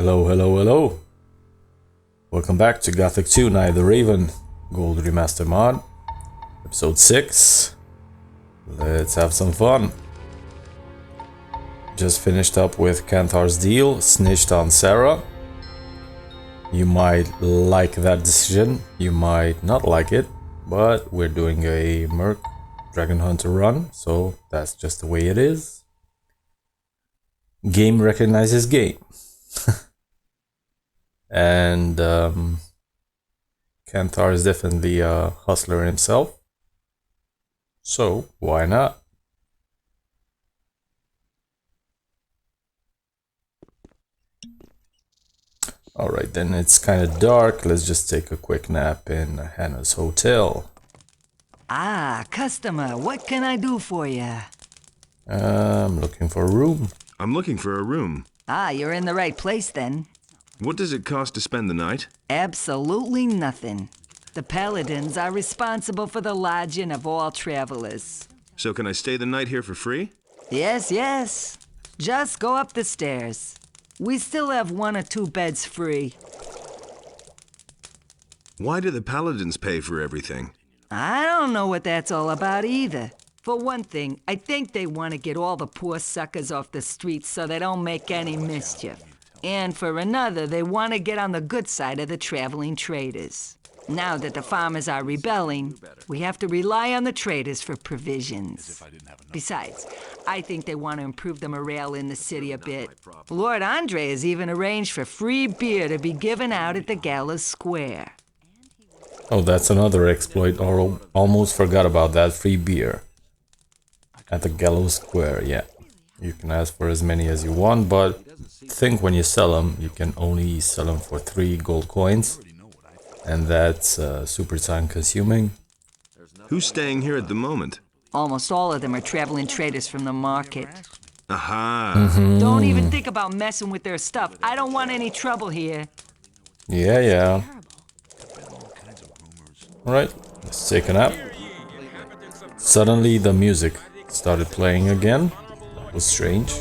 Hello, hello, hello. Welcome back to Gothic 2, Night of the Raven, Gold Remaster Mod, Episode 6. Let's have some fun. Just finished up with Kantar's deal, snitched on Sarah. You might like that decision, you might not like it, but we're doing a Merc Dragon Hunter run, so that's just the way it is. Game recognizes game. And Kantar is definitely a hustler himself, so why not? Alright then, it's kind of dark, let's just take a quick nap in Hannah's hotel. Ah, customer, what can I do for you? I'm looking for a room. I'm looking for a room. Ah, you're in the right place then. What does it cost to spend the night? Absolutely nothing. The Paladins are responsible for the lodging of all travelers. So can I stay the night here for free? Yes, yes. Just go up the stairs. We still have 1 or 2 beds free. Why do the Paladins pay for everything? I don't know what that's all about either. For one thing, I think they want to get all the poor suckers off the streets so they don't make any mischief. And for another, they want to get on the good side of the traveling traders. Now that the farmers are rebelling, we have to rely on the traders for provisions. Besides, I think they want to improve the morale in the city a bit. Lord Andre has even arranged for free beer to be given out at the Gallows Square. Oh, that's another exploit. Almost forgot about that. Free beer at the Gallows Square. Yeah, you can ask for as many as you want, but think when you sell them, you can only sell them for 3 gold coins, and that's super time consuming. Who's staying here at the moment? Almost all of them are traveling traders from the market. Aha! Don't even think about messing with their stuff. I don't want any trouble here. Yeah. Alright, let's take a nap. Suddenly the music started playing again. That was strange.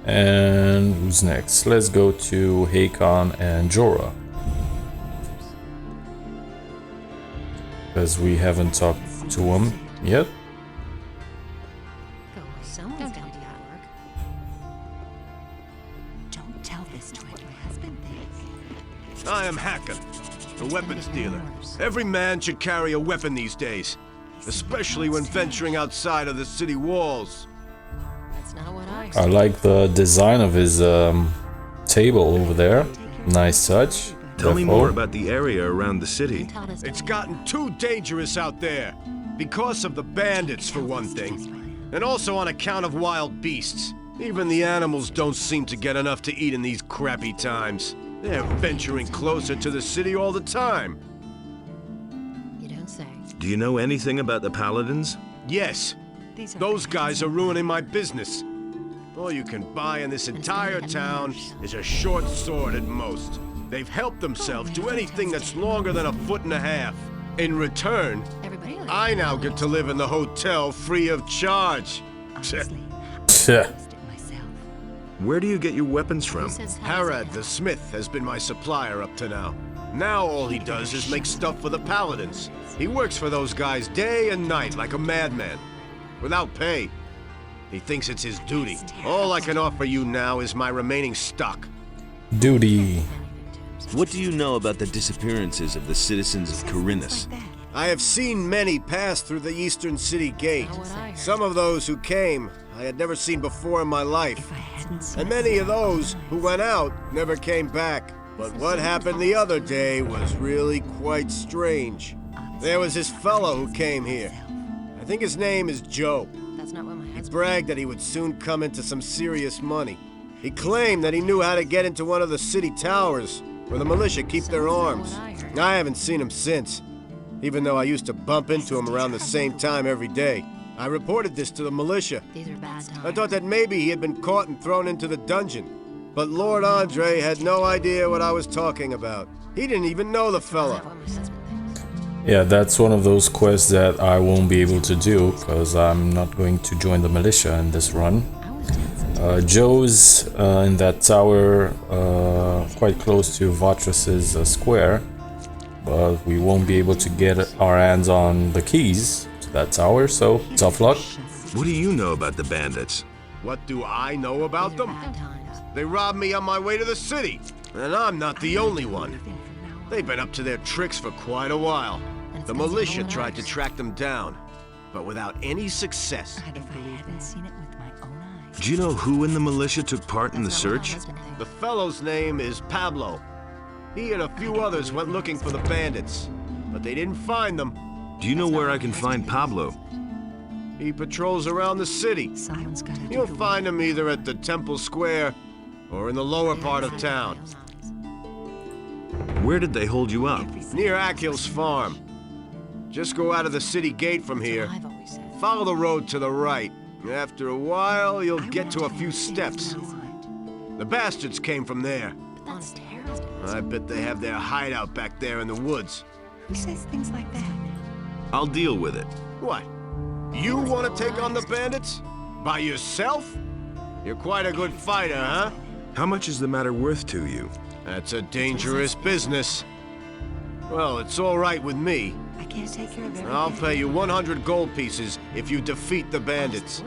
And who's next? Let's go to Hakon and Jorah, because we haven't talked to him yet. Someone's got to do work. Don't tell this to my husband thinks. I am Hakon, a weapons dealer. Every man should carry a weapon these days, especially when venturing outside of the city walls. That's not what I I like the design of his table over there. Nice touch. Tell me more about the area around the city. It's gotten too dangerous out there, because of the bandits for one thing, and also on account of wild beasts. Even the animals don't seem to get enough to eat in these crappy times. They're venturing closer to the city all the time. You don't say. Do you know anything about the Paladins? Yes, those guys are ruining my business. All you can buy in this entire town is a short sword at most. They've helped themselves to anything that's longer than 1.5 feet. In return, I now get to live in the hotel free of charge. Where do you get your weapons from? Harad the Smith has been my supplier up to now. Now all he does is make stuff for the Paladins. He works for those guys day and night like a madman, without pay. He thinks it's his duty. All I can offer you now is my remaining stock. Duty. What do you know about the disappearances of the citizens of Corinthus? I have seen many pass through the eastern city gate. Some of those who came I had never seen before in my life. And many of those who went out never came back. But what happened the other day was really quite strange. There was this fellow who came here. I think his name is Joe. He bragged that he would soon come into some serious money. He claimed that he knew how to get into one of the city towers where the militia keep their arms. I haven't seen him since, even though I used to bump into him around the same time every day. I reported this to the militia. I thought that maybe he had been caught and thrown into the dungeon. But Lord Andre had no idea what I was talking about. He didn't even know the fella. Yeah, that's one of those quests that I won't be able to do because I'm not going to join the militia in this run. Joe's in that tower quite close to Vatras' square, but we won't be able to get our hands on the keys to that tower, so tough luck. What do you know about the bandits? What do I know about them? They robbed me on my way to the city, and I'm not the only one. They've been up to their tricks for quite a while. The militia tried to track them down, but without any success. Do you know who in the militia took part in the search? The fellow's name is Pablo. He and a few others went looking for the bandits, but they didn't find them. Do you know where I can find Pablo? He patrols around the city. You'll find him either at the Temple Square or in the lower part of town. Where did they hold you up? Near Akhil's farm. Just go out of the city gate from here. Follow the road to the right. After a while, you'll get to a few steps. The bastards came from there. I bet they have their hideout back there in the woods. Who says things like that? I'll deal with it. What? You want to take on the bandits? By yourself? You're quite a good fighter, huh? How much is the matter worth to you? That's a dangerous business. Well, it's all right with me. I can't take care of everything. I'll pay you 100 gold pieces if you defeat the bandits.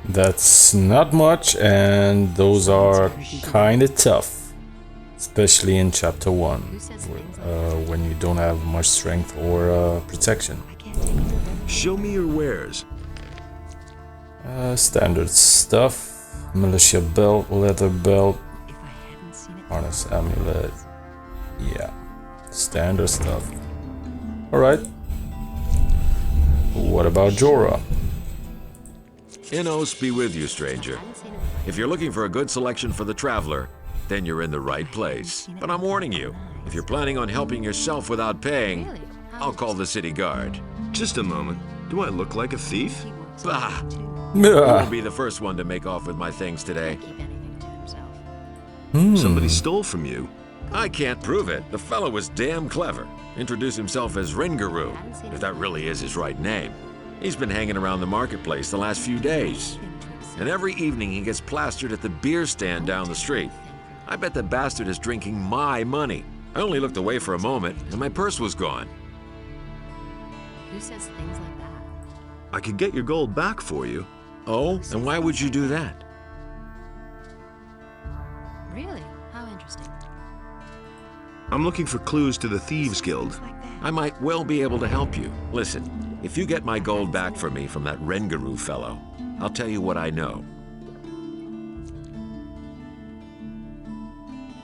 That's not much, and those are kinda tough, especially in chapter 1, when you don't have much strength or protection. Show me your wares. Standard stuff: militia belt, leather belt, harness, amulet. Yeah, standard stuff. Alright. What about Jorah? Innos be with you, stranger. If you're looking for a good selection for the traveler, then you're in the right place. But I'm warning you, if you're planning on helping yourself without paying, I'll call the city guard. Just a moment. Do I look like a thief? Bah! You won't be the first one to make off with my things today. Somebody stole from you. I can't prove it. The fellow was damn clever. Introduced himself as Ringaru, if that really is his right name. He's been hanging around the marketplace the last few days. And every evening he gets plastered at the beer stand down the street. I bet the bastard is drinking my money. I only looked away for a moment, and my purse was gone. Who says things like that? I could get your gold back for you. Oh, and why would you do that? Really? How interesting. I'm looking for clues to the Thieves Guild. I might well be able to help you. Listen, if you get my gold back for me from that Rengaru fellow, I'll tell you what I know.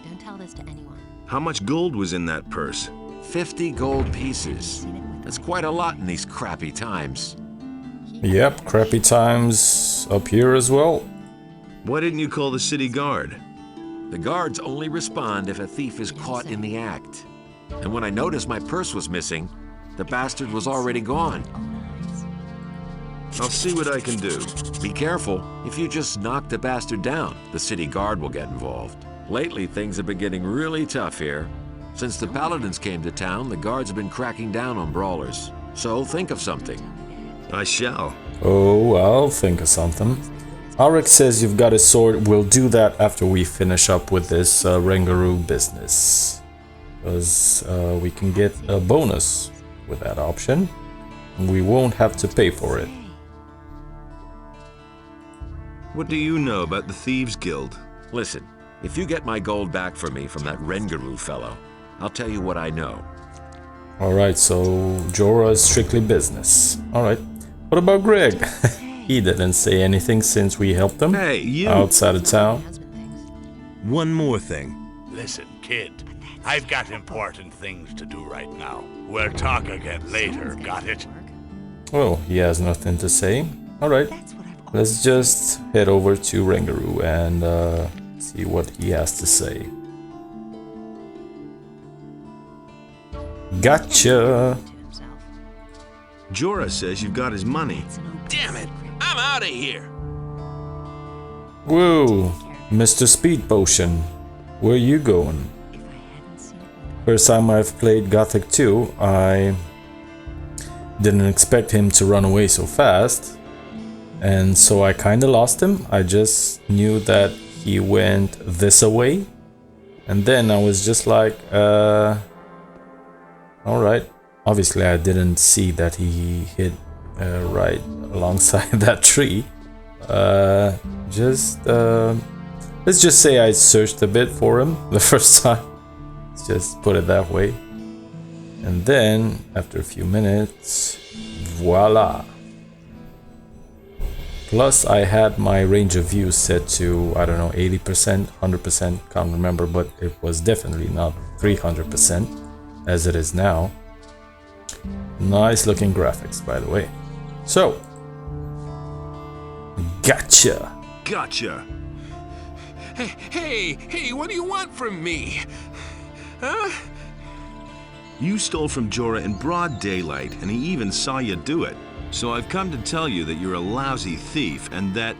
Don't tell this to anyone. How much gold was in that purse? 50 gold pieces. That's quite a lot in these crappy times. Yep, crappy times up here as well. Why didn't you call the city guard? The guards only respond if a thief is caught in the act. And when I noticed my purse was missing, the bastard was already gone. I'll see what I can do. Be careful. If you just knock the bastard down, the city guard will get involved. Lately, things have been getting really tough here. Since the paladins came to town, the guards have been cracking down on brawlers. So think of something. I shall. Oh, I'll think of something. Arik says you've got a sword. We'll do that after we finish up with this Rengaru business. Because we can get a bonus with that option. We won't have to pay for it. What do you know about the Thieves Guild? Listen, if you get my gold back for me from that Rengaru fellow, I'll tell you what I know. Alright, so Jorah is strictly business. Alright, what about Greg? He didn't say anything since we helped him Hey, you! outside of town. One more thing. Listen, kid. I've got important things to do right now. We'll talk again later, got it? Well, he has nothing to say. Alright, let's just head over to Rengaru and see what he has to say. Gotcha! Jorah says you've got his money. Damn it! I'm out of here! Whoa! Mr. Speed Potion, where you going? First time I've played Gothic 2, I didn't expect him to run away so fast, and so I kinda lost him. I just knew that he went this away, and then I was just like, alright. Obviously I didn't see that he hit right alongside that tree. Let's just say I searched a bit for him the first time. Let's just put it that way. And then, after a few minutes, voila. Plus, I had my range of view set to, I don't know, 80%, 100%, can't remember, but it was definitely not 300% as it is now. Nice looking graphics, by the way. So, gotcha. Gotcha. Hey, what do you want from me? Huh? You stole from Jorah in broad daylight, and he even saw you do it. So I've come to tell you that you're a lousy thief, and that...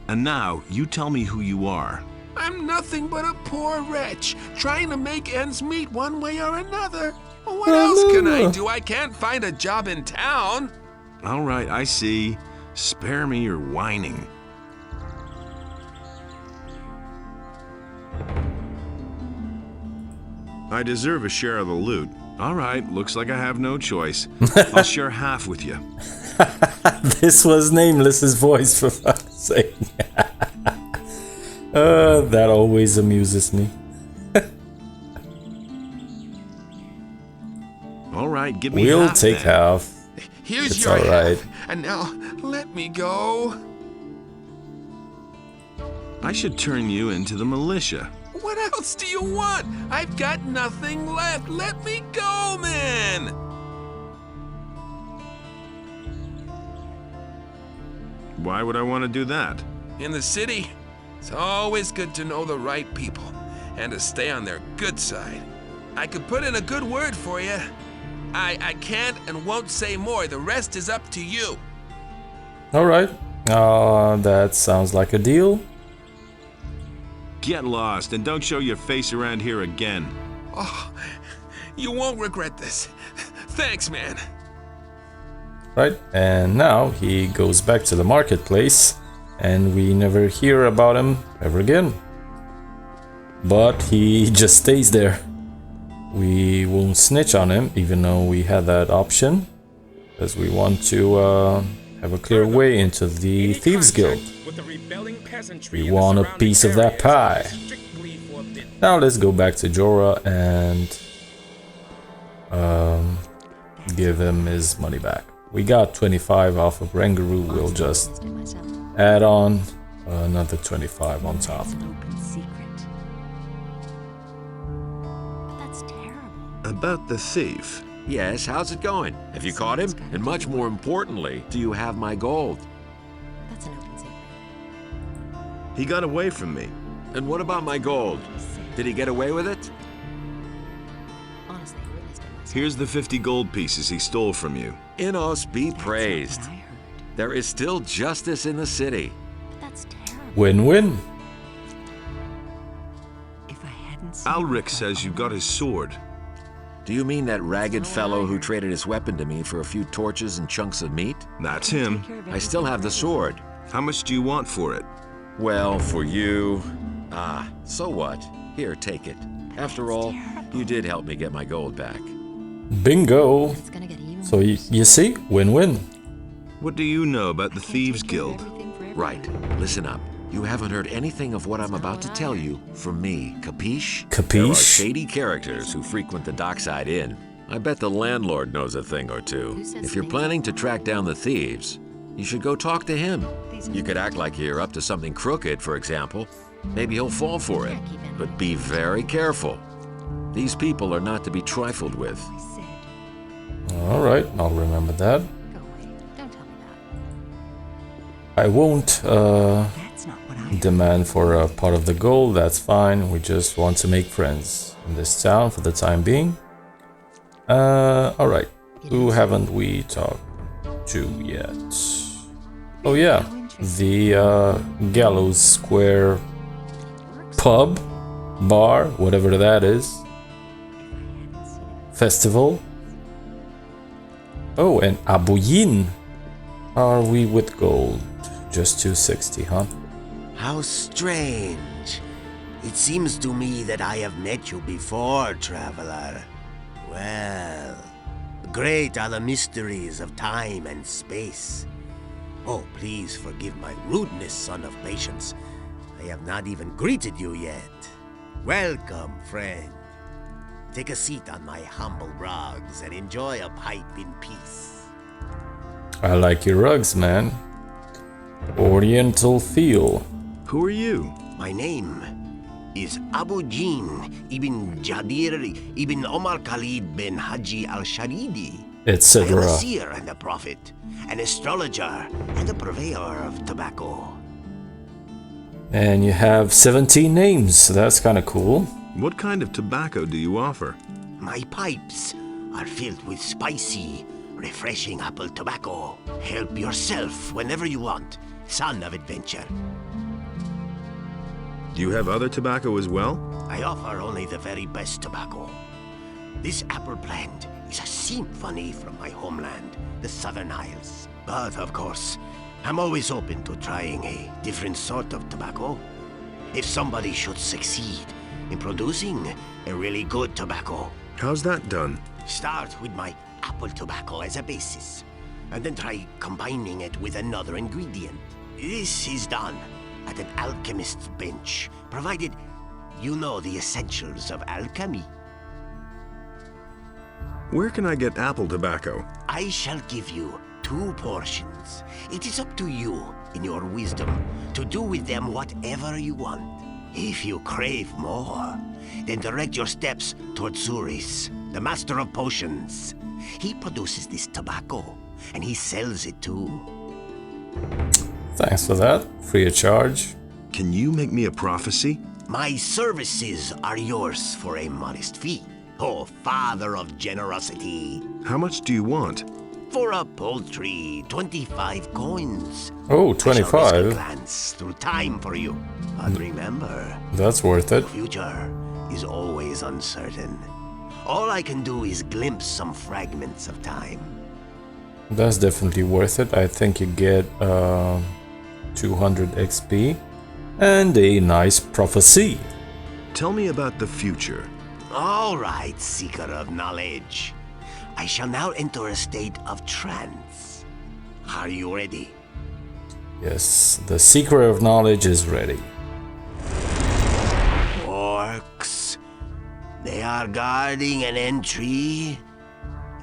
And now, you tell me who you are. I'm nothing but a poor wretch, trying to make ends meet one way or another. What else can I do? I can't find a job in town. All right, I see. Spare me your whining. I deserve a share of the loot. All right, looks like I have no choice. I'll share half with you. This was Nameless's voice, for fuck's sake. That always amuses me. All right, give me We'll half take then. half. Here's It's your alright. half, and now let me go. I should turn you into the militia. What else do you want? I've got nothing left. Let me go, man. Why would I want to do that? In the city, it's always good to know the right people and to stay on their good side. I could put in a good word for you. I can't and won't say more. The rest is up to you. Alright. That sounds like a deal. Get lost and don't show your face around here again. Oh, you won't regret this. Thanks, man. Right, and now he goes back to the marketplace, and we never hear about him ever again. But he just stays there. We won't snitch on him, even though we had that option, because we want to have a clear way into the Thieves Guild. We want a piece of that pie. Now let's go back to Jorah and give him his money back. We got 25 off of Rangaroo. We'll just add on another 25 on top. About the thief. Yes, how's it going? Have you caught him? And much more importantly, do you have my gold? That's an open secret. He got away from me. And what about my gold? Did he get away with it? Honestly, I witnessed it myself. Here's the 50 gold pieces he stole from you. Inos be praised. That's what I heard. There is still justice in the city. But that's terrible. Win-win. If I hadn't seen Alric says you got his sword. Do you mean that ragged fellow who traded his weapon to me for a few torches and chunks of meat? That's him. I still have the sword. How much do you want for it? Well, for you... Ah, so what? Here, take it. After all, you did help me get my gold back. Bingo. It's gonna get even So worse. you see, win-win. What do you know about the Can't Thieves take care of Guild? everything for everyone. Right, listen up. You haven't heard anything of what I'm about to tell you from me, capiche? Capiche? There are shady characters who frequent the Dockside Inn. I bet the landlord knows a thing or two. If you're planning to track down the thieves, you should go talk to him. You could act like you're up to something crooked, for example. Maybe he'll fall for it. But be very careful. These people are not to be trifled with. I said. Alright, I'll remember that. Go away. Don't tell me that. I won't That's not what I demand for a part of the gold, that's fine. We just want to make friends in this town for the time being. Alright. Who haven't we talked do yet. Oh yeah, the Gallows Square pub, bar, whatever that is. Festival. Oh, and Abuyin. Are we with gold? Just 260, huh? How strange. It seems to me that I have met you before, traveler. Well, great are the mysteries of time and space. Oh, please forgive my rudeness, son of patience. I have not even greeted you yet. Welcome, friend. Take a seat on my humble rugs and enjoy a pipe in peace. I like your rugs, man. Oriental feel. Who are you? My name is Abu Jin ibn Jadir ibn Omar Khalid bin Haji al-Sharidi. I am a Etc. seer and a prophet, an astrologer and a purveyor of tobacco. And you have 17 names. That's kind of cool. What kind of tobacco do you offer? My pipes are filled with spicy, refreshing apple tobacco. Help yourself whenever you want, son of adventure. Do you have other tobacco as well? I offer only the very best tobacco. This apple blend is a symphony from my homeland, the Southern Isles. But of course, I'm always open to trying a different sort of tobacco. If somebody should succeed in producing a really good tobacco, How's that done? start with my apple tobacco as a basis, and then try combining it with another ingredient. This is done at an alchemist's bench, provided you know the essentials of alchemy. Where can I get apple tobacco? I shall give you 2 portions. It is up to you, in your wisdom, to do with them whatever you want. If you crave more, then direct your steps toward Zuris, the master of potions. He produces this tobacco, and he sells it too. Thanks for that. Free of charge. Can you make me a prophecy? My services are yours for a modest fee. Oh, father of generosity. How much do you want? For a paltry 25 coins. Oh, I shall risk a 25. glance through time for you. But remember, That's worth it. the future is always uncertain. All I can do is glimpse some fragments of time. That's definitely worth it. I think you get 200 XP and a nice prophecy. Tell me about the future. All right, seeker of knowledge. I shall now enter a state of trance. Are you ready? Yes, the secret of knowledge is ready. Orcs. They are guarding an entry,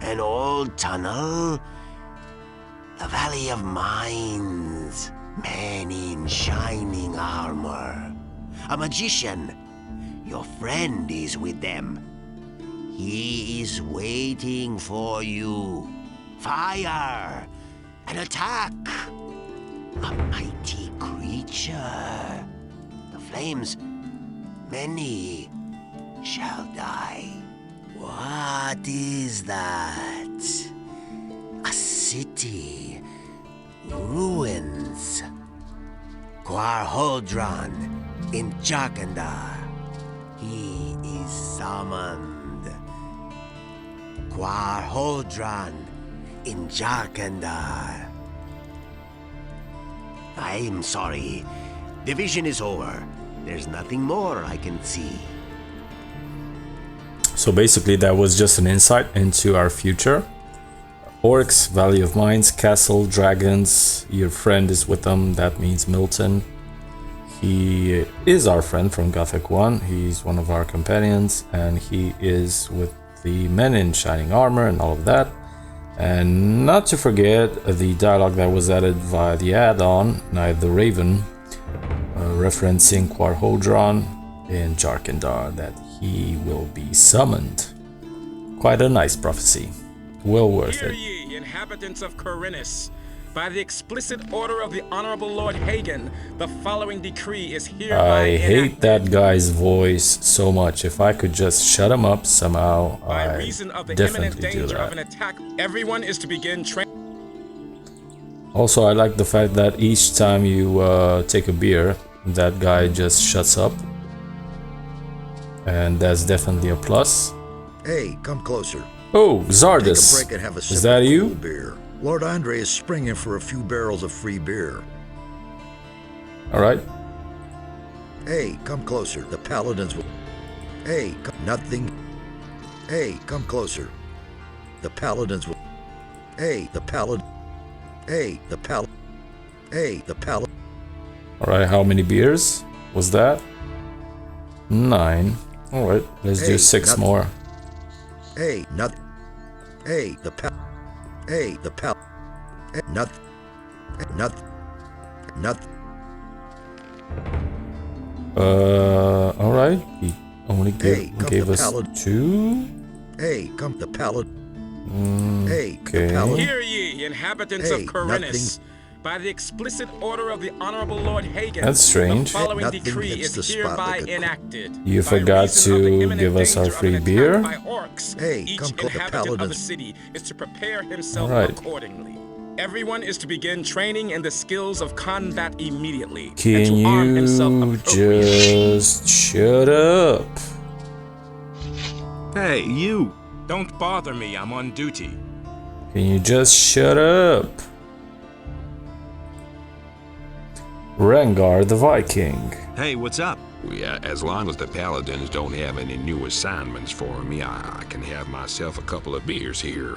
an old tunnel, the Valley of Mines. Men in shining armor. A magician. Your friend is with them. He is waiting for you. Fire! An attack! A mighty creature. The flames, many shall die. What is that? A city. Ruins. Quarhodron in Jarkandar. He is summoned. Quarhodron in Jarkandar. I'm sorry. The vision is over. There's nothing more I can see. So basically that was just an insight into our future. Orcs, Valley of Mines, Castle, Dragons. Your friend is with them. That means Milton. He is our friend from Gothic 1. He's one of our companions, and he is with the men in shining armor and all of that. And not to forget the dialogue that was added via the add-on, Night the Raven, referencing Quarhodron in Jarkandar, that he will be summoned. Quite a nice prophecy. Well worth Hear it. ye, inhabitants of Corinus. By the explicit order of the Honorable Lord Hagen, the following decree is hereby I hate enacted. that guy's voice so much. If I could just shut him up somehow, By I reason of the imminent definitely do danger of an that. attack, everyone is to begin training. Also, I like the fact that each time you take a beer, that guy just shuts up. And that's definitely a plus. Hey, come closer. Oh, Zardis. Take a break and have a sip Is that of you? cool beer. Lord Andre is springing for a few barrels of free beer. Alright. Hey, come closer. The paladins will... Hey, nothing... Hey, come closer. The paladins will... Hey, the palad... Hey, the palad... Hey, the palad... Alright, how many beers was that? 9. Alright, let's do 6 more. Hey, not... Hey, the pal... Hey, the pal... Not... Alright. He only gave us 2. Hey, come the palad... Hey, okay. the palad... Hear ye, inhabitants of Corinus. By the explicit order of the Honorable Lord Hagen, that's strange. the following decree is hereby enacted. You forgot to give us our free beer? Hey, each come inhabitant of the city is to prepare himself accordingly. Everyone is to begin training in the skills of combat immediately. Can you just shut up? Hey, you! Don't bother me, I'm on duty. Can you just shut up? Rengar the Viking. Hey, what's up? Yeah, as long as the paladins don't have any new assignments for me, I can have myself a couple of beers here.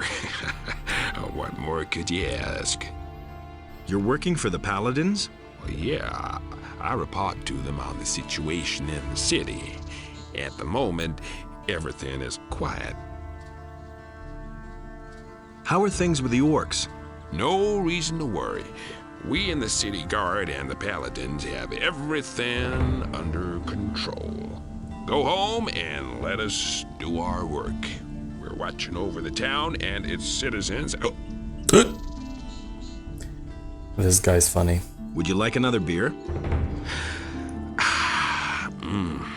What more could you ask? You're working for the paladins? Well, yeah, I report to them on the situation in the city. At the moment, everything is quiet. How are things with the orcs? No reason to worry. We in the city guard and the paladins have everything under control. Go home and let us do our work. We're watching over the town and its citizens. Oh. This guy's funny. Would you like another beer?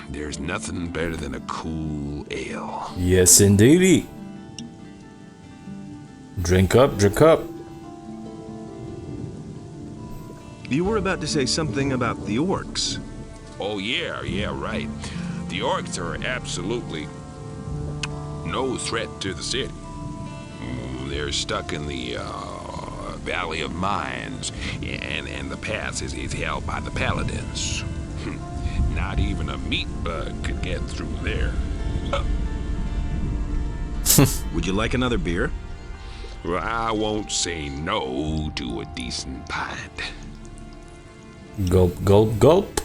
There's nothing better than a cool ale. Yes, indeedy. Drink up, drink up. You were about to say something about the orcs. Oh, yeah, right. The orcs are absolutely no threat to the city. They're stuck in the Valley of Mines, and the pass is held by the paladins. Not even a meat bug could get through there. Would you like another beer? Well, I won't say no to a decent pint. Gulp, gulp, gulp.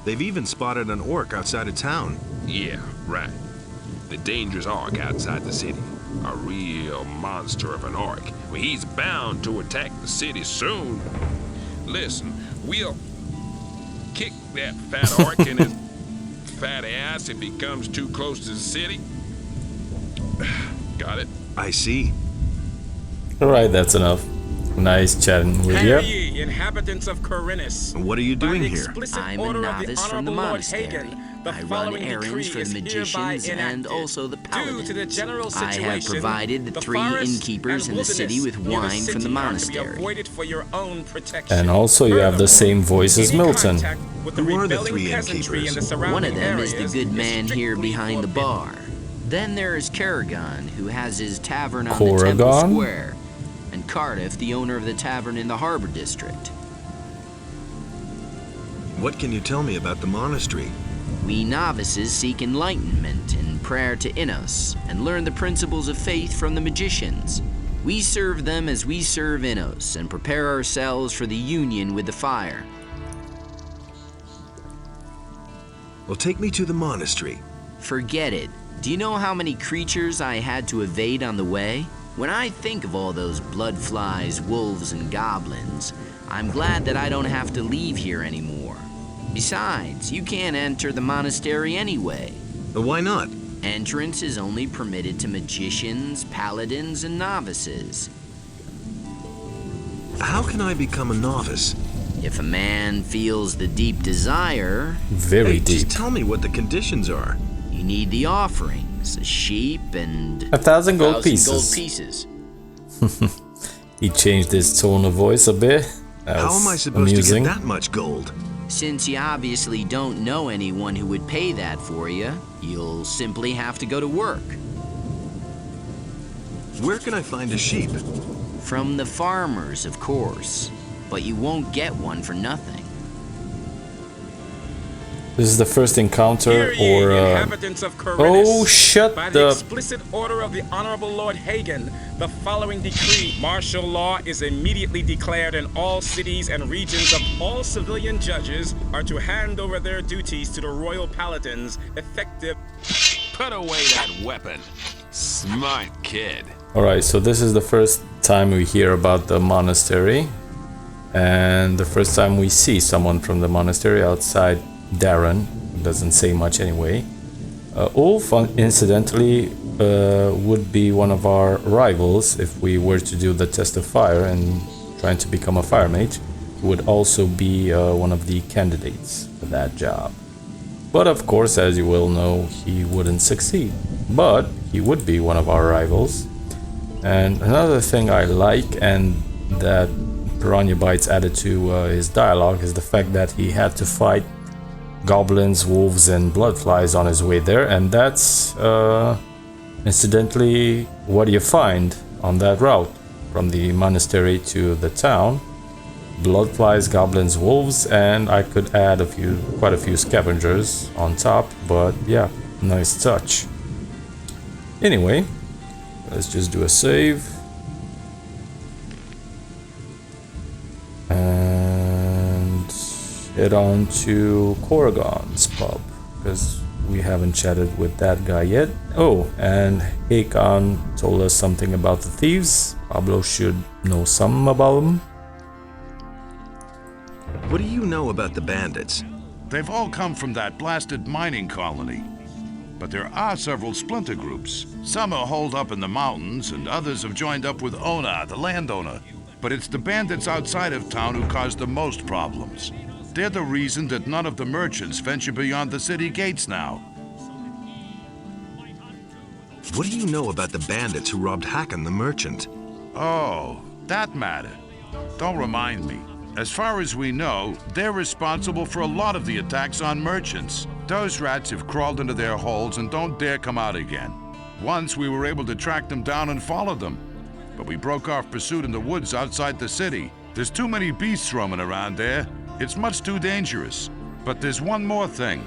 They've even spotted an orc outside of town. Yeah, right. The dangerous orc outside the city. A real monster of an orc. Well, he's bound to attack the city soon. Listen, we'll kick that fat orc in his fat ass if he comes too close to the city. Got it? I see. Alright, that's enough. Nice chatting with you. Ye, inhabitants of Corinus. What are you doing here? I'm a novice from the monastery. I run errands for the magicians and also the paladins. I have provided the 3 innkeepers in the city with wine from the monastery. And also you have the same voice as Milton. Who are the 3 innkeepers? One of them is the good man here behind the bar. Then there is Kerrigan, who has his tavern on the Temple Square. And Cardiff, the owner of the tavern in the Harbor District. What can you tell me about the monastery? We novices seek enlightenment in prayer to Innos and learn the principles of faith from the magicians. We serve them as we serve Innos and prepare ourselves for the union with the fire. Well, take me to the monastery. Forget it. Do you know how many creatures I had to evade on the way? When I think of all those blood flies, wolves, and goblins, I'm glad that I don't have to leave here anymore. Besides, you can't enter the monastery anyway. Why not? Entrance is only permitted to magicians, paladins, and novices. How can I become a novice? If a man feels the deep desire... Very deep. Just tell me what the conditions are. You need the offerings. things: a sheep and 1,000 gold 1,000 gold pieces. pieces. He changed his tone of voice a bit. How am I supposed to get that much gold? Since you obviously don't know anyone who would pay that for you, you'll simply have to go to work. Where can I find a sheep? From the farmers, of course. But you won't get one for nothing. This is the first encounter, or Inhabitants of Corinus, oh, shut by the up. explicit order of the Honorable Lord Hagen, the following decree: martial law is immediately declared in all cities and regions. Of all civilian judges are to hand over their duties to the royal paladins, effective. Put away that weapon. Smart kid. Alright, so this is the first time we hear about the monastery, and the first time we see someone from the monastery outside. Darren doesn't say much anyway. Ulf, incidentally, would be one of our rivals if we were to do the test of fire and trying to become a fire mage. He would also be one of the candidates for that job. But of course, as you will know, he wouldn't succeed. But he would be one of our rivals. And another thing I like, and that Piranha Bytes added to his dialogue, is the fact that he had to fight goblins, wolves, and bloodflies on his way there, and that's incidentally what you find on that route from the monastery to the town. Bloodflies, goblins, wolves, and I could add quite a few scavengers on top, but yeah, nice touch. Anyway, let's just do a save. And head on to Corrigan's pub, because we haven't chatted with that guy yet. Oh, and Hakon told us something about the thieves. Pablo should know something about them. What do you know about the bandits? They've all come from that blasted mining colony. But there are several splinter groups. Some are holed up in the mountains, and others have joined up with Ona, the landowner. But it's the bandits outside of town who cause the most problems. They're the reason that none of the merchants venture beyond the city gates now. What do you know about the bandits who robbed Hakon the merchant? Oh, that matter. Don't remind me. As far as we know, they're responsible for a lot of the attacks on merchants. Those rats have crawled into their holes and don't dare come out again. Once we were able to track them down and follow them, but we broke off pursuit in the woods outside the city. There's too many beasts roaming around there. It's much too dangerous. But there's one more thing.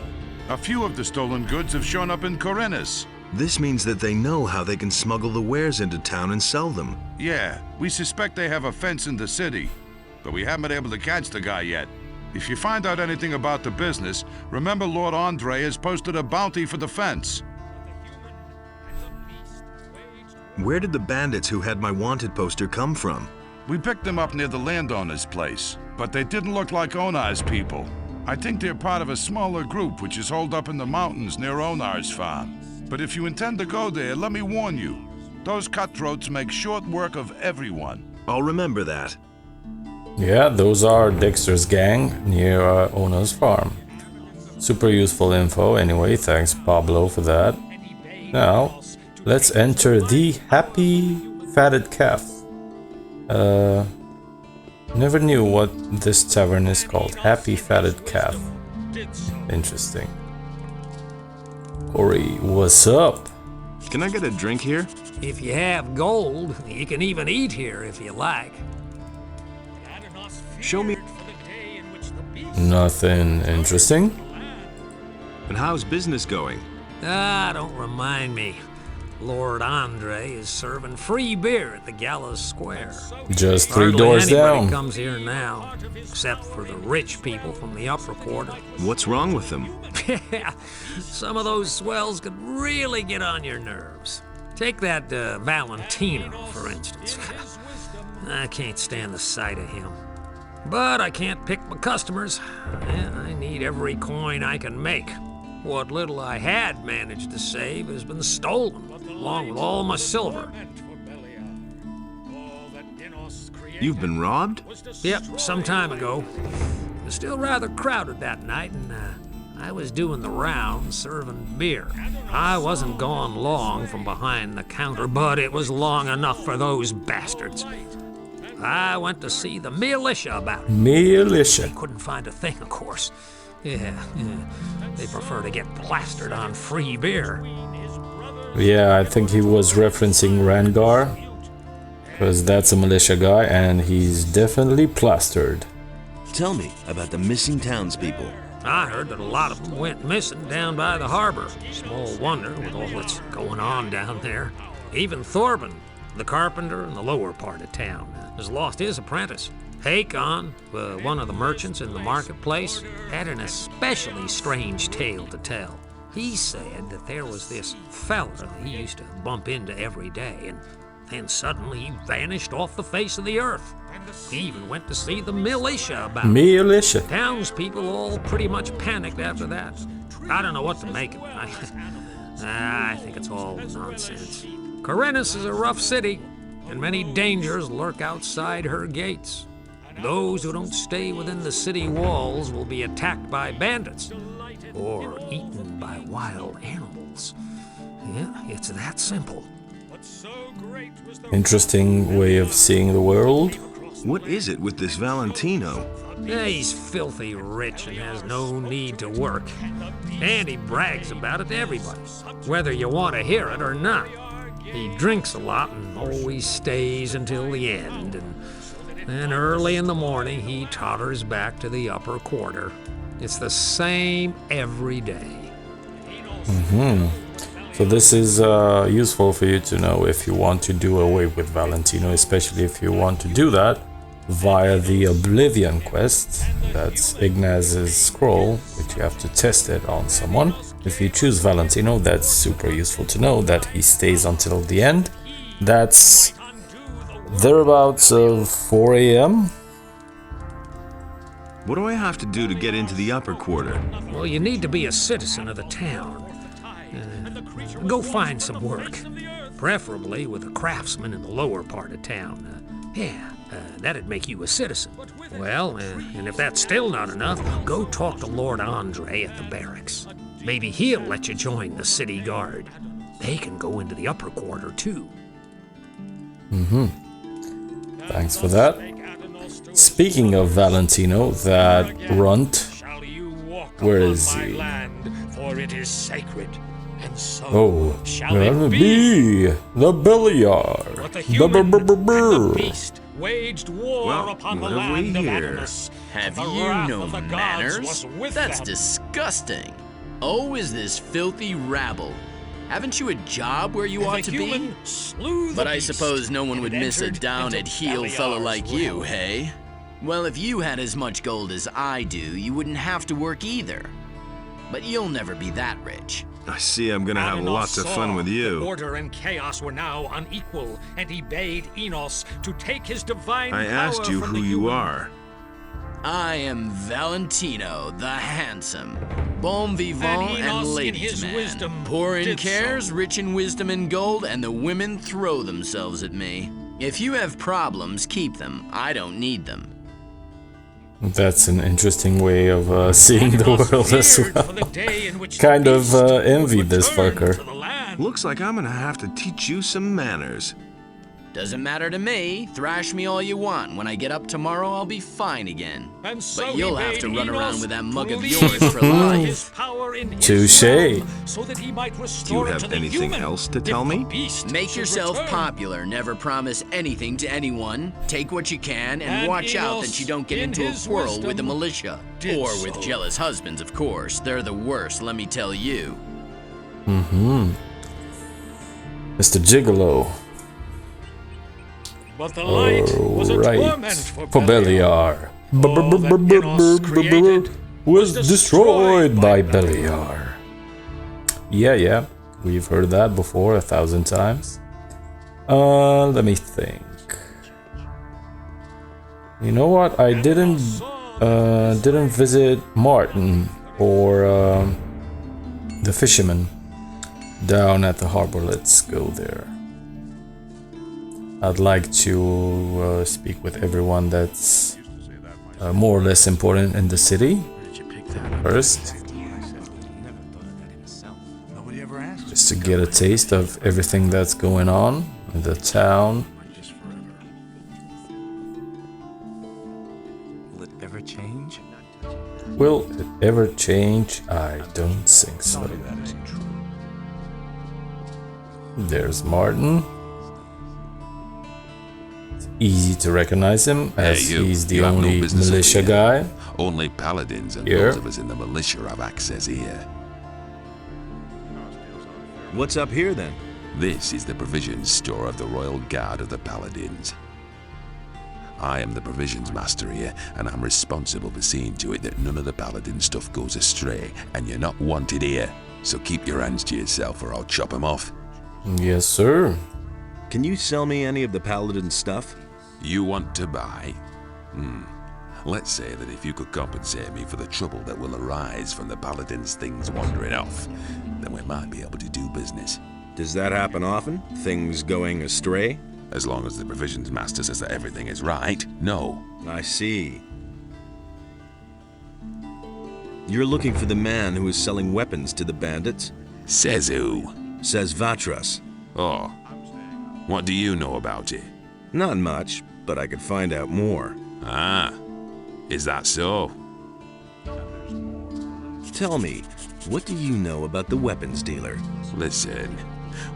A few of the stolen goods have shown up in Corinus. This means that they know how they can smuggle the wares into town and sell them. Yeah, we suspect they have a fence in the city, but we haven't been able to catch the guy yet. If you find out anything about the business, remember Lord Andre has posted a bounty for the fence. Where did the bandits who had my wanted poster come from? We picked them up near the landowner's place, but they didn't look like Onar's people. I think they're part of a smaller group which is holed up in the mountains near Onar's farm. But if you intend to go there, let me warn you. Those cutthroats make short work of everyone. I'll remember that. Yeah, those are Dexter's gang near Ona's farm. Super useful info anyway, thanks Pablo for that. Now, let's enter the Happy Fatted Calf. Never knew what this tavern is called. Happy Fatted Calf. Interesting. Corey, what's up? Can I get a drink here? If you have gold, you can even eat here if you like. Show me. Nothing interesting. And how's business going? Don't remind me. Lord Andre is serving free beer at the Gallows Square. Just 3 Hardly doors anybody down. comes here now, except for the rich people from the upper quarter. What's wrong with them? Some of those swells could really get on your nerves. Take that Valentino, for instance. I can't stand the sight of him. But I can't pick my customers. I need every coin I can make. What little I had managed to save has been stolen, along with all my silver. You've been robbed? Yep, some time ago. It was still rather crowded that night, and I was doing the rounds serving beer. I wasn't gone long from behind the counter, but it was long enough for those bastards. I went to see the militia about it. Militia. They couldn't find a thing, of course. Yeah. They prefer to get plastered on free beer. Yeah, I think he was referencing Rangar, because that's a militia guy, and he's definitely plastered. Tell me about the missing townspeople. I heard that a lot of them went missing down by the harbor. Small wonder with all that's going on down there. Even Thorben, the carpenter in the lower part of town, has lost his apprentice. Hakon, one of the merchants in the marketplace, had an especially strange tale to tell. He said that there was this fella that he used to bump into every day, and then suddenly he vanished off the face of the earth. He even went to see the militia about it. Militia. Townspeople all pretty much panicked after that. I don't know what to make of it. I think it's all nonsense. Corinthus is a rough city, and many dangers lurk outside her gates. Those who don't stay within the city walls will be attacked by bandits or eaten by wild animals. Yeah, it's that simple. Interesting way of seeing the world. What is it with this Valentino? Yeah, he's filthy rich and has no need to work. And he brags about it to everybody, whether you want to hear it or not. He drinks a lot and always stays until the end, and then early in the morning he totters back to the upper quarter. It's the same every day. So this is useful for you to know if you want to do away with Valentino, especially if you want to do that via the Oblivion quest. That's Ignaz's scroll, which you have to test it on someone. If you choose Valentino, that's super useful to know that he stays until the end. That's thereabouts of 4 AM. What do I have to do to get into the upper quarter? Well, you need to be a citizen of the town. Go find some work, preferably with a craftsman in the lower part of town. That'd make you a citizen. Well, and if that's still not enough, go talk to Lord Andre at the barracks. Maybe he'll let you join the city guard. They can go into the upper quarter too. Thanks for that. Speaking of Valentino, that runt, where is he? For it is sacred. Oh, that'll be the Beliar. Waged war upon the land of Adonis. Have you no manners? That's disgusting. Oh, is this filthy rabble? Haven't you a job where you ought to be? But I suppose no one would miss a down-at-heel fellow like you, hey? Well, if you had as much gold as I do, you wouldn't have to work either. But you'll never be that rich. I see I'm gonna have lots of fun with you. Order and chaos were now unequal, and he bade Enos to take his divine power. I asked you who you are. I am Valentino the Handsome, bon vivant and ladies' man. Poor in cares, rich in wisdom and gold, and the women throw themselves at me. If you have problems, keep them. I don't need them. That's an interesting way of seeing the world as well. Kind of envy this fucker. Looks like I'm gonna have to teach you some manners. Doesn't matter to me. Thrash me all you want. When I get up tomorrow, I'll be fine again. But you'll have to run around with that mug of yours for life. Touché. Do you have anything else to tell me? Make yourself popular. Never promise anything to anyone. Take what you can, and watch out that you don't get into a quarrel with the militia. Or with jealous husbands, of course. They're the worst, let me tell you. Mr. Gigolo. But the light was a torment for Beliar. Was destroyed by Beliar. Yeah, we've heard that before 1,000 times. Let me think. You know what? I didn't visit Martin or the fisherman down at the harbor. Let's go there. I'd like to speak with everyone that's more or less important in the city first. get a taste of everything that's going on in the town. Will it ever change? Will it ever change? I don't think so. There's Martin. It's easy to recognize him as he's the only militia guy. Only paladins and Here. those of us in the militia have access here. What's up here then? This is the provisions store of the Royal Guard of the Paladins. I am the provisions master here, and I'm responsible for seeing to it that none of the paladin stuff goes astray, and you're not wanted here. So keep your hands to yourself or I'll chop them off. Yes, sir. Can you sell me any of the paladin stuff? You want to buy? Let's say that if you could compensate me for the trouble that will arise from the paladin's things wandering off, then we might be able to do business. Does that happen often? Things going astray? As long as the provisions master says that everything is right, no. I see. You're looking for the man who is selling weapons to the bandits? Says who? Says Vatras. Oh. What do you know about it? Not much, but I could find out more. Ah. Is that so? Tell me, what do you know about the weapons dealer? Listen,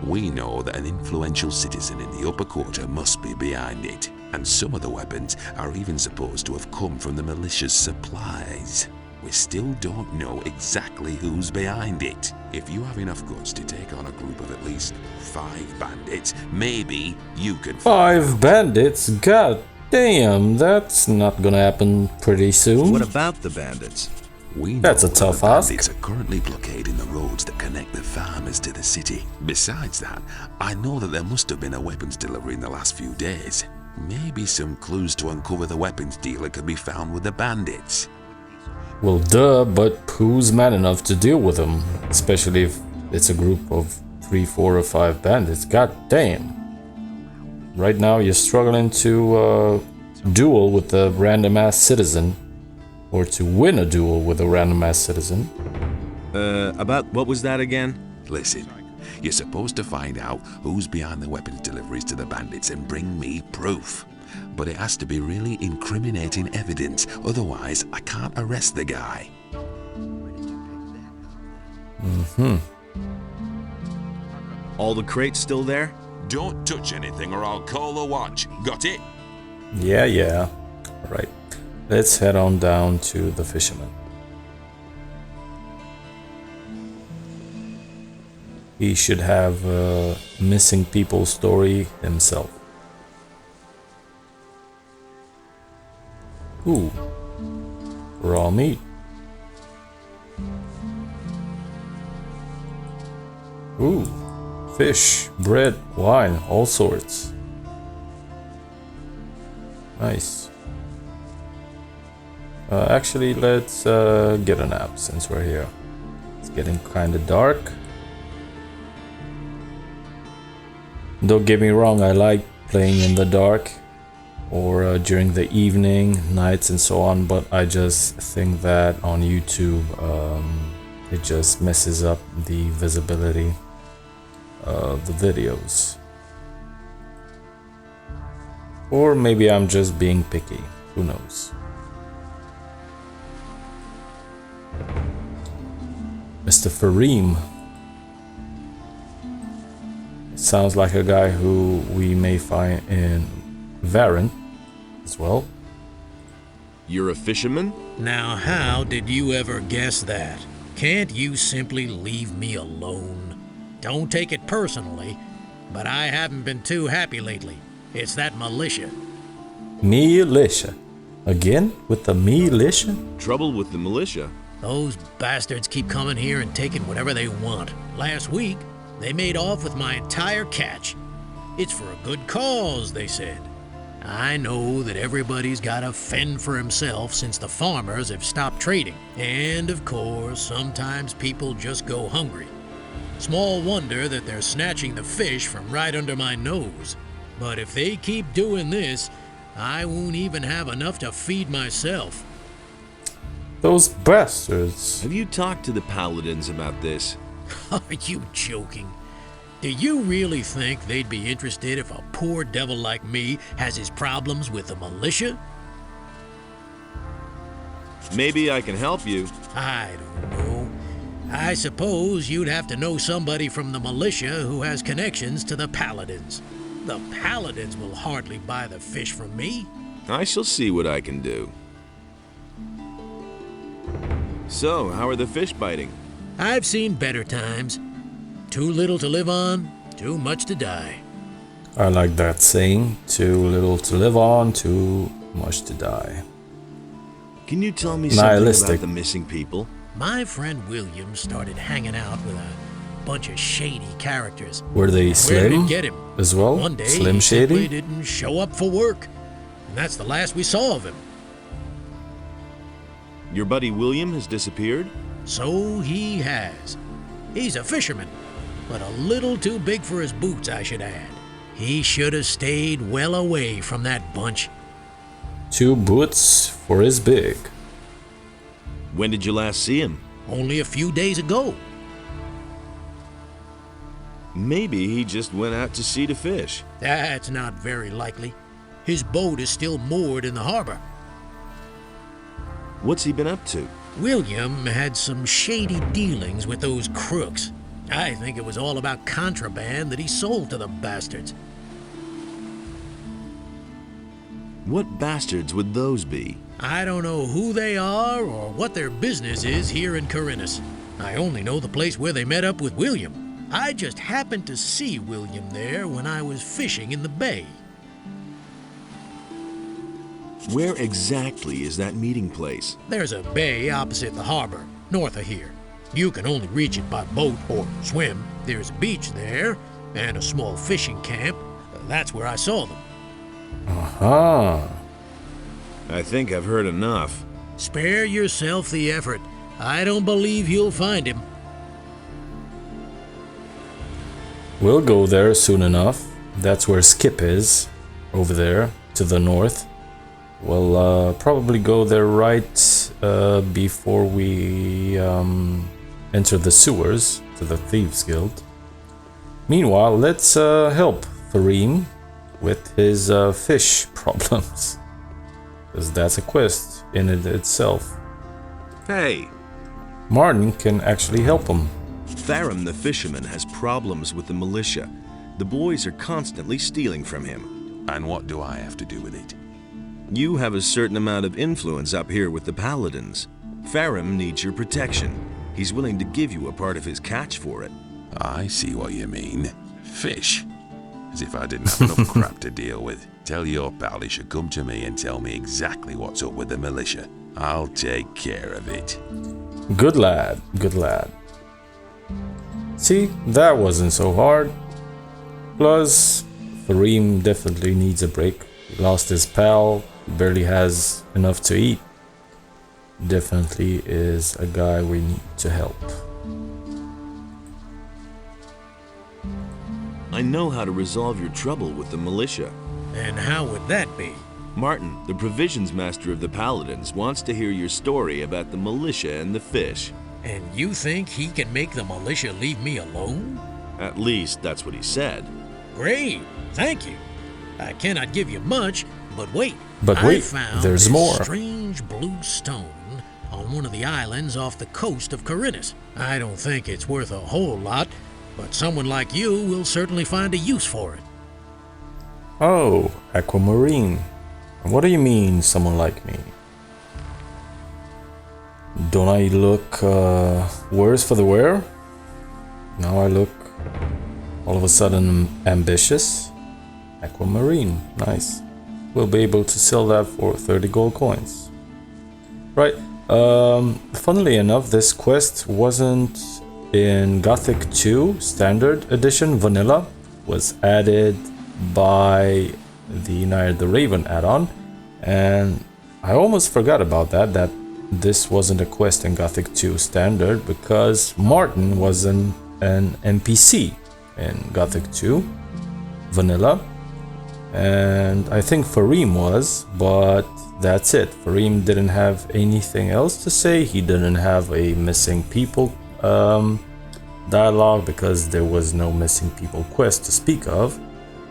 we know that an influential citizen in the upper quarter must be behind it, and some of the weapons are even supposed to have come from the militia's supplies. We still don't know exactly who's behind it. If you have enough guts to take on a group of at least 5 bandits, maybe you can... 5 bandits? God damn, that's not gonna happen pretty soon. What about the bandits? We know That's a tough ask. Bandits are currently blockading the roads that connect the farmers to the city. Besides that, I know that there must have been a weapons delivery in the last few days. Maybe some clues to uncover the weapons dealer could be found with the bandits. Well, duh, but who's man enough to deal with them? Especially if it's a group of 3, 4, or 5 bandits. God damn. Right now you're struggling to duel with a random ass citizen. Or to win a duel with a random ass citizen. About what was that again? Listen, you're supposed to find out who's behind the weapons deliveries to the bandits and bring me proof. But it has to be really incriminating evidence, otherwise I can't arrest the guy. All the crates still there? Don't touch anything or I'll call the watch. Got it? Yeah. Right. Let's head on down to the fisherman. He should have a missing people story himself. Ooh, raw meat. Ooh, fish, bread, wine, all sorts. Nice. Actually, let's get a nap since we're here. It's getting kind of dark. Don't get me wrong, I like playing in the dark or during the evening, nights and so on, but I just think that on YouTube it just messes up the visibility of the videos. Or maybe I'm just being picky, who knows. Mr. Fareem. Sounds like a guy who we may find in Varen as well. You're a fisherman? Now, how did you ever guess that? Can't you simply leave me alone? Don't take it personally, but I haven't been too happy lately. It's that militia. Militia? Again? With the militia? Trouble with the militia? Those bastards keep coming here and taking whatever they want. Last week, they made off with my entire catch. It's for a good cause, they said. I know that everybody's gotta fend for himself since the farmers have stopped trading. And of course, sometimes people just go hungry. Small wonder that they're snatching the fish from right under my nose. But if they keep doing this, I won't even have enough to feed myself. Those bastards. Have you talked to the paladins about this? Are you joking? Do you really think they'd be interested if a poor devil like me has his problems with the militia? Maybe I can help you. I don't know. I suppose you'd have to know somebody from the militia who has connections to the Paladins. The Paladins will hardly buy the fish from me. I shall see what I can do. So, how are the fish biting? I've seen better times. Too little to live on, too much to die. I like that saying. Too little to live on, too much to die. Can you tell me something about the missing people? My friend William started hanging out with a bunch of shady characters. Were they Where did slim it get him? as well? One day Slim he Shady? simply didn't show up for work. And that's the last we saw of him. Your buddy William has disappeared? So he has. He's a fisherman, but a little too big for his boots, I should add. He should have stayed well away from that bunch. 2 boots for his big. When did you last see him? Only a few days ago. Maybe he just went out to sea to fish. That's not very likely. His boat is still moored in the harbor. What's he been up to? William had some shady dealings with those crooks. I think it was all about contraband that he sold to the bastards. What bastards would those be? I don't know who they are or what their business is here in Corinus. I only know the place where they met up with William. I just happened to see William there when I was fishing in the bay. Where exactly is that meeting place? There's a bay opposite the harbor, north of here. You can only reach it by boat or swim. There's a beach there and a small fishing camp. That's where I saw them. Aha. I think I've heard enough. Spare yourself the effort. I don't believe you'll find him. We'll go there soon enough. That's where Skip is, over there, to the north. We'll probably go there right before we enter the sewers to the Thieves Guild. Meanwhile, let's help Fareem with his fish problems. Because that's a quest in it itself. Hey! Martin can actually help him. Farum the fisherman has problems with the militia. The boys are constantly stealing from him. And what do I have to do with it? You have a certain amount of influence up here with the Paladins. Farum needs your protection. He's willing to give you a part of his catch for it. I see what you mean. Fish. As if I didn't have enough crap to deal with. Tell your pal he should come to me and tell me exactly what's up with the militia. I'll take care of it. Good lad, good lad. See, that wasn't so hard. Plus, Fareem definitely needs a break. He lost his pal, he barely has enough to eat. Definitely is a guy we need to help. I know how to resolve your trouble with the militia. And how would that be? Martin, the provisions master of the Paladins, wants to hear your story about the militia and the fish. And you think he can make the militia leave me alone? At least, that's what he said. Great, thank you. I cannot give you much, but wait. But wait, I found there's this more. strange blue stone on one of the islands off the coast of Corinus. I don't think it's worth a whole lot, but someone like you will certainly find a use for it. Oh, aquamarine. What do you mean, someone like me? Don't I look worse for the wear? Now I look all of a sudden ambitious. Aquamarine, nice. We'll be able to sell that for 30 gold coins. Right, funnily enough, this quest wasn't in Gothic 2 Standard Edition Vanilla. Was added by the Night of the Raven add-on, and I almost forgot about that this wasn't a quest in Gothic 2 Standard, because Martin wasn't an NPC in Gothic 2 Vanilla, and I think Fareem was, but that's it. Fareem didn't have anything else to say. He didn't have a missing people dialogue because there was no missing people quest to speak of.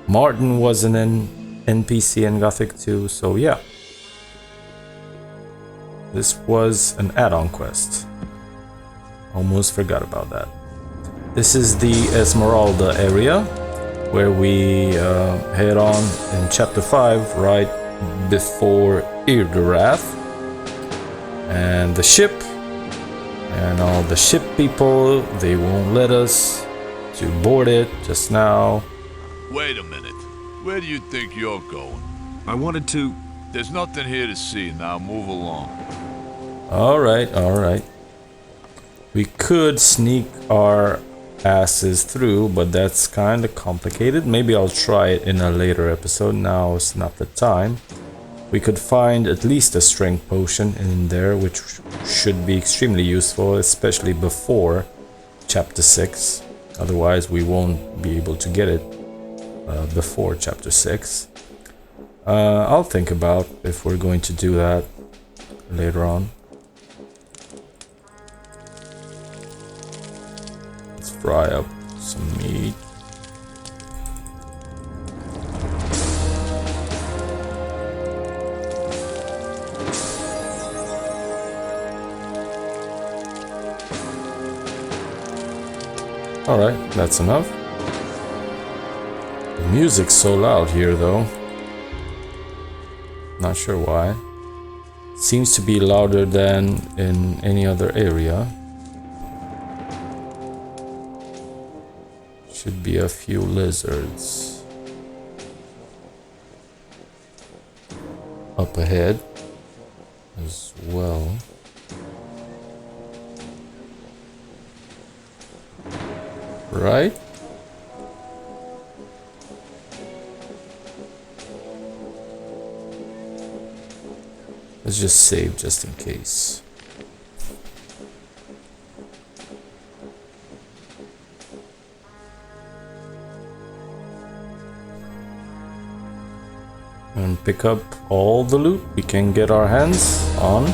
Martin wasn't an NPC in Gothic 2, so yeah. This was an add-on quest. Almost forgot about that. This is the Esmeralda area, where we head on in Chapter 5, right before Irderath. And the ship, and all the ship people, they won't let us to board it just now. Wait a minute. Where do you think you're going? I wanted to... There's nothing here to see. Now move along. Alright, alright. We could sneak our asses through, but that's kind of complicated. Maybe I'll try it in a later episode. Now is not the time. We could find at least a strength potion in there, which should be extremely useful, especially before Chapter 6. Otherwise, we won't be able to get it before Chapter 6. I'll think about if we're going to do that later on. Let's fry up some meat. Alright, that's enough. The music's so loud here though. Not sure why. Seems to be louder than in any other area. Should be a few lizards up ahead as well. Right? Let's just save just in case. And pick up all the loot we can get our hands on.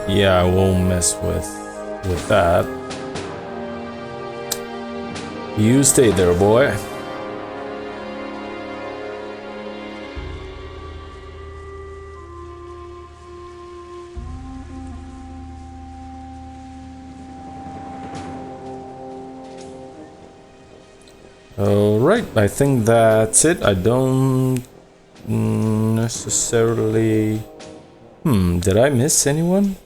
Yeah, I won't mess with that. You stay there, boy. Alright, I think that's it. I don't necessarily... did I miss anyone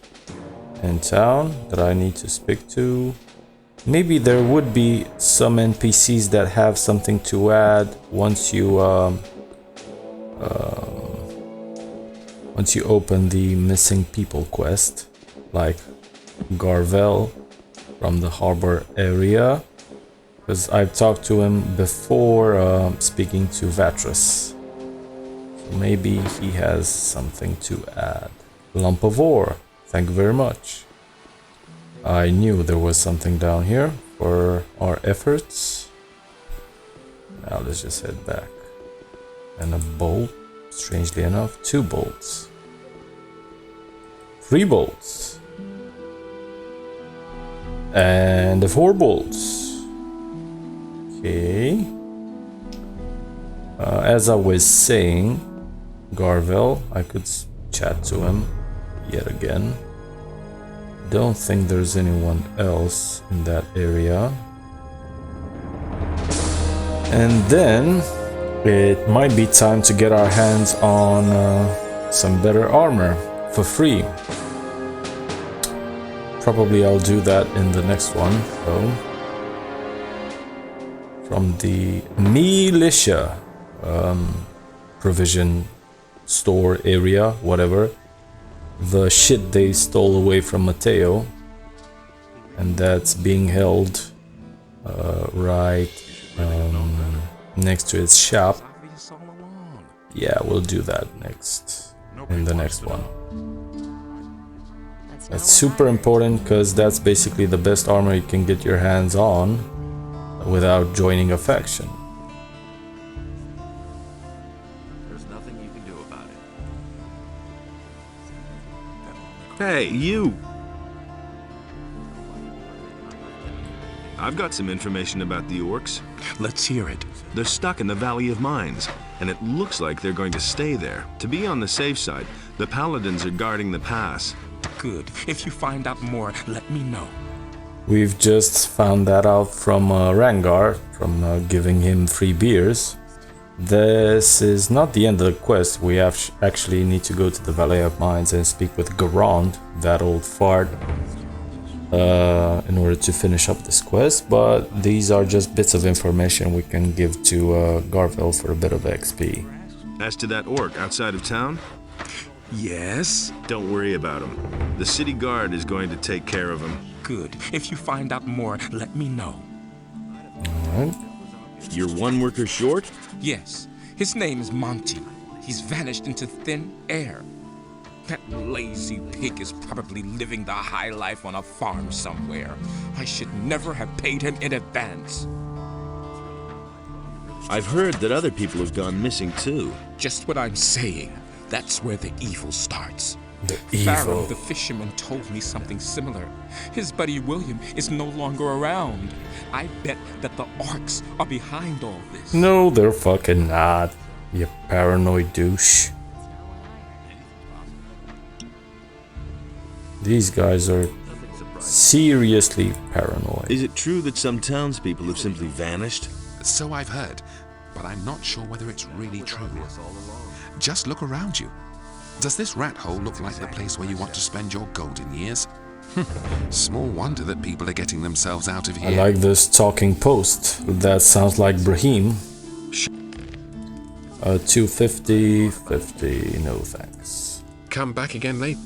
in town that I need to speak to? Maybe there would be some NPCs that have something to add once you open the missing people quest, like Garvel from the harbor area, because I've talked to him before speaking to Vatras. So maybe he has something to add. Lump of ore, thank you very much. I knew there was something down here for our efforts. Now let's just head back. And a bolt, strangely enough, 2 bolts. 3 bolts. And the 4 bolts. Okay. As I was saying, Garvel, I could chat to him yet again. Don't think there's anyone else in that area. And then it might be time to get our hands on some better armor for free. Probably I'll do that in the next one though. From the militia provision store area, whatever. The shit they stole away from Mateo, and that's being held right next to his shop. Yeah, we'll do that next in the next one. That's super important because that's basically the best armor you can get your hands on without joining a faction. Hey, you! I've got some information about the orcs. Let's hear it. They're stuck in the Valley of Mines, and it looks like they're going to stay there. To be on the safe side, the paladins are guarding the pass. Good. If you find out more, let me know. We've just found that out from Rangar, from giving him free beers. This is not the end of the quest. We actually need to go to the Valley of Mines and speak with Garand, that old fart, in order to finish up this quest. But these are just bits of information we can give to Garvel for a bit of XP. As to that orc outside of town? Yes? Don't worry about him. The city guard is going to take care of him. Good. If you find out more, let me know. Alright. You're one worker short? Yes. His name is Monty. He's vanished into thin air. That lazy pig is probably living the high life on a farm somewhere. I should never have paid him in advance. I've heard that other people have gone missing too. Just what I'm saying. That's where the evil starts. The evil. Farron, the fisherman, told me something similar. His buddy William is no longer around. I bet that the orcs are behind all this. No, they're fucking not. You paranoid douche. These guys are seriously paranoid. Is it true that some townspeople have simply vanished? So I've heard, but I'm not sure whether it's really true. Just look around you. Does this rat hole look like the place where you want to spend your golden years? Small wonder that people are getting themselves out of here. I like this talking post. That sounds like Brahim. 250, 50, no thanks. Come back again late.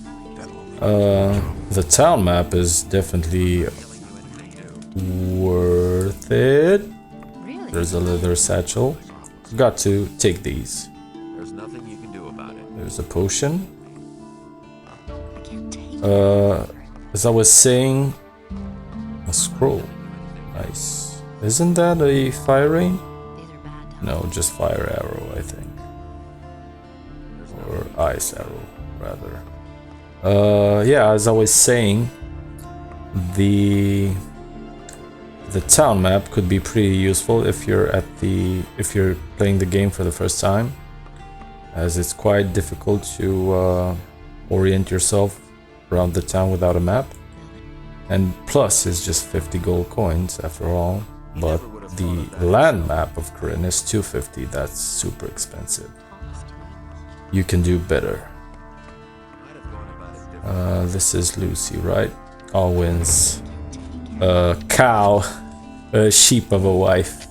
The town map is definitely worth it. Really? There's a leather satchel. Got to take these. There's nothing you can do about it. There's a potion. As I was saying, a scroll. Nice. Isn't that a fire rain? No, just fire arrow, I think. Or ice arrow, rather. Yeah, as I was saying, the town map could be pretty useful if you're playing the game for the first time, as it's quite difficult to orient yourself around the town without a map. And plus, it's just 50 gold coins after all. But the land map of Corinne is 250. That's super expensive. You can do better. This is Lucy, right? Alwyn's cow, a sheep of a wife.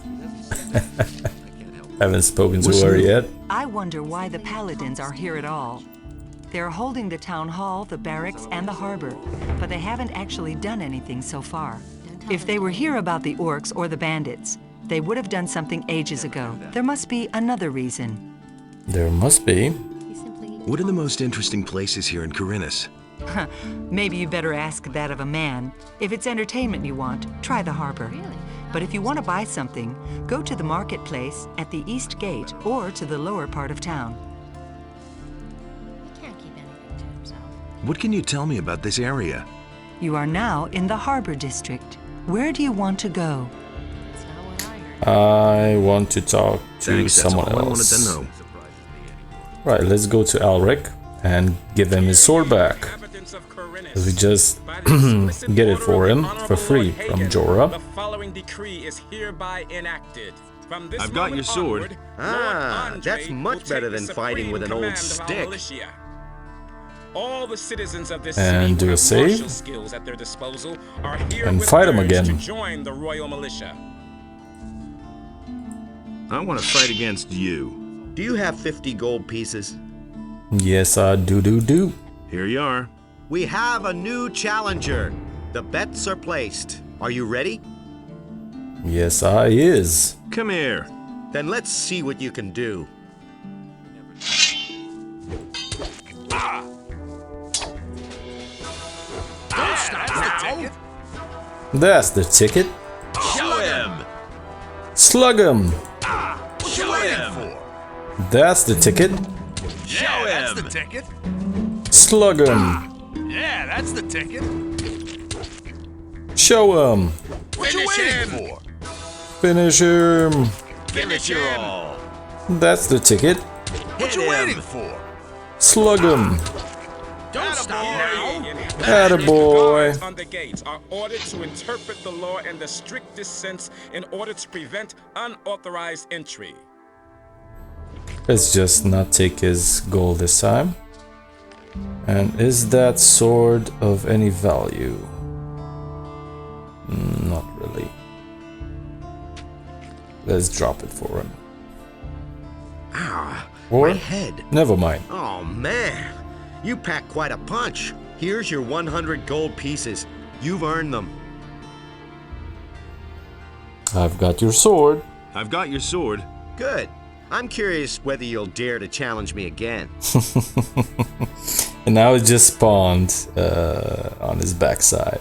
Haven't spoken to her yet. I wonder why the paladins are here at all. They're holding the town hall, the barracks, and the harbor, but they haven't actually done anything so far. If they were here about the orcs or the bandits, they would have done something ages ago. There must be another reason. There must be. What are the most interesting places here in Corinus? Maybe you better ask that of a man. If it's entertainment you want, try the harbor. Really? But if you want to buy something, go to the marketplace at the east gate or to the lower part of town. What can you tell me about this area? You are now in the harbor district. Where do you want to go? I want to talk to someone else. I wanted to know. Right, let's go to Alric and give him his sword back. We just get it for him for free from Jorah. The following decree is hereby enacted. From this I've got your sword. That's much better than fighting with an old stick. All the citizens of this And city do a with save. martial skills at their disposal are here And with fight 'em urge again. to join the royal militia. I want to fight against you. Do you have 50 gold pieces? Yes, I do. Here you are. We have a new challenger. The bets are placed. Are you ready? Yes, I is. Come here. Then let's see what you can do. That's the ticket. Show him. Slug him. Show him. That's the ticket. Show him. Slug him. Yeah, that's the ticket. Show him. What you waiting for? Finish him. Finish him. That's the ticket. What you waiting for? Slug him. Don't stop now. Attaboy. On the gates are ordered to interpret the law in the strictest sense in order to prevent unauthorized entry. Let's just not take his gold this time. And is that sword of any value? Not really. Let's drop it for him. Ah, Or my head. never mind. Oh, man. You packed quite a punch. Here's your 100 gold pieces. You've earned them. I've got your sword. I've got your sword. Good. I'm curious whether you'll dare to challenge me again. And now it just spawned on his backside.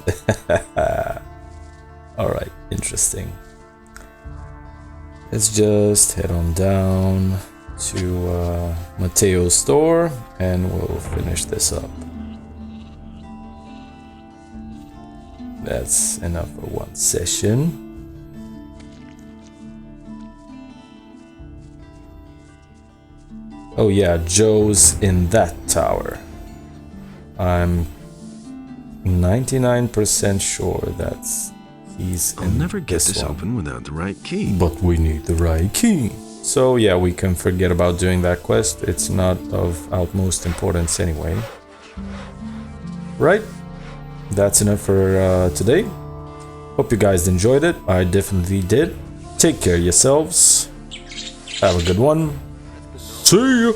Alright, interesting. Let's just head on down to Mateo's store and we'll finish this up. That's enough for one session. Oh yeah, Joe's in that tower. I'm 99% sure that's he's I'll never get this open without the right key. But we need the right key. So yeah, we can forget about doing that quest. It's not of utmost importance anyway. Right? That's enough for today. Hope you guys enjoyed it. I definitely did. Take care of yourselves. Have a good one. See you.